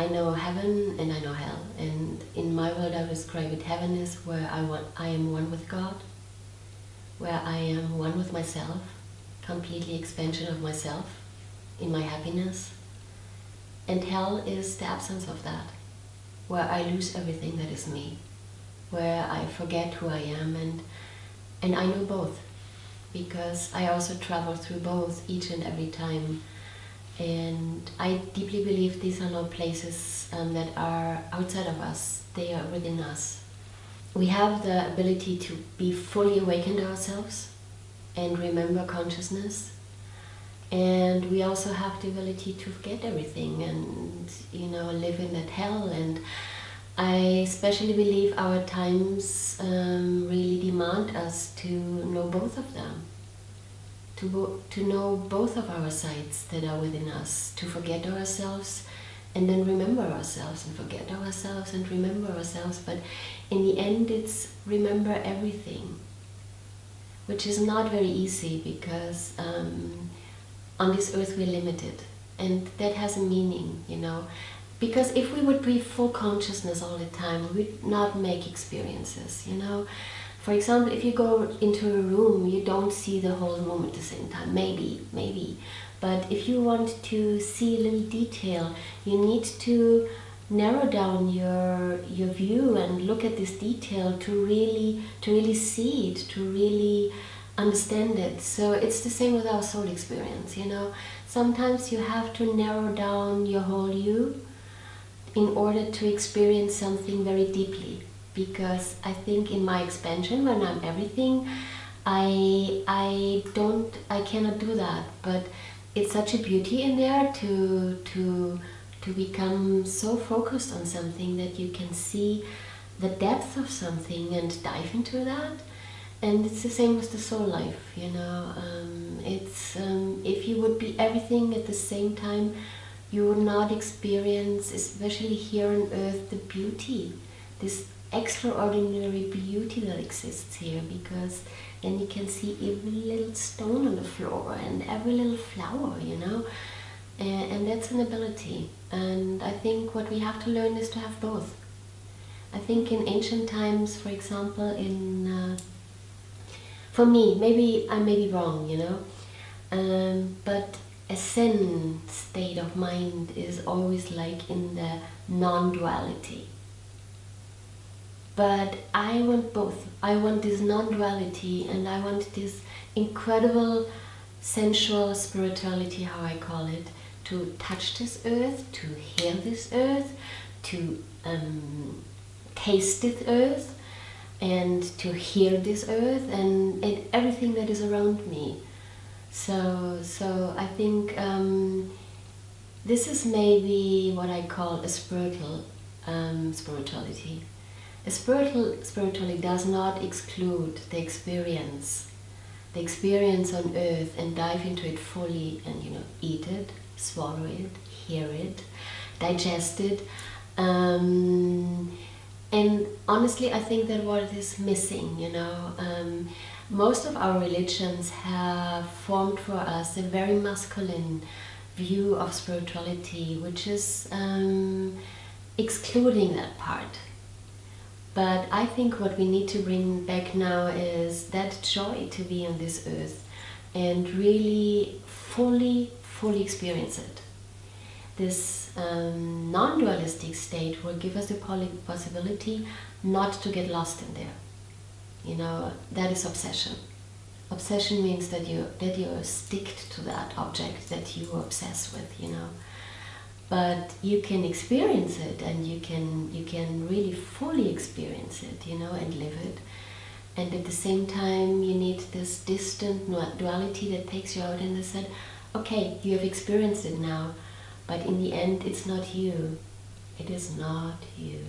I know heaven and I know hell, and in my world I describe it, heaven is where I am one with God, where I am one with myself, completely expansion of myself in my happiness. And hell is the absence of that, where I lose everything that is me, where I forget who I am, and I know both, because I also travel through both each and every time. And I deeply believe these are not places that are outside of us, they are within us. We have the ability to be fully awakened ourselves and remember consciousness. And we also have the ability to forget everything and, live in that hell. And I especially believe our times really demand us to know both of them. To know both of our sides that are within us, to forget ourselves and then remember ourselves, and forget ourselves and remember ourselves. But in the end, it's remember everything, which is not very easy, because on this earth we're limited, and that has a meaning, because if we would be full consciousness all the time, we would not make experiences. For example, if you go into a room, you don't see the whole room at the same time. Maybe. But if you want to see a little detail, you need to narrow down your view and look at this detail to really see it, to really understand it. So it's the same with our soul experience, Sometimes you have to narrow down your whole you in order to experience something very deeply. Because I think in my expansion, when I'm everything, I cannot do that. But it's such a beauty in there to become so focused on something that you can see the depth of something and dive into that. And it's the same with the soul life, It's if you would be everything at the same time, you would not experience, especially here on earth, the beauty, this extraordinary beauty that exists here, because then you can see every little stone on the floor and every little flower, and that's an ability. And I think what we have to learn is to have both. I think in ancient times, for example, for me, maybe I may be wrong, but a Zen state of mind is always like in the non-duality. But I want both. I want this non-duality, and I want this incredible sensual spirituality, how I call it, to touch this earth, to hear this earth, to taste this earth, and to hear this earth, and everything that is around me. So I think this is maybe what I call a spiritual spirituality. A spirituality does not exclude the experience on earth, and dive into it fully, and eat it, swallow it, hear it, digest it. And honestly, I think that what is missing, most of our religions have formed for us a very masculine view of spirituality, which is excluding that part. But I think what we need to bring back now is that joy to be on this earth and really fully experience it. This non-dualistic state will give us the possibility not to get lost in there. That is obsession. Obsession means that you stick to that object that you are obsessed with, But you can experience it, and you can really fully experience it, and live it. And at the same time, you need this distant duality that takes you out and said, okay, you have experienced it now, but in the end, it's not you. It is not you.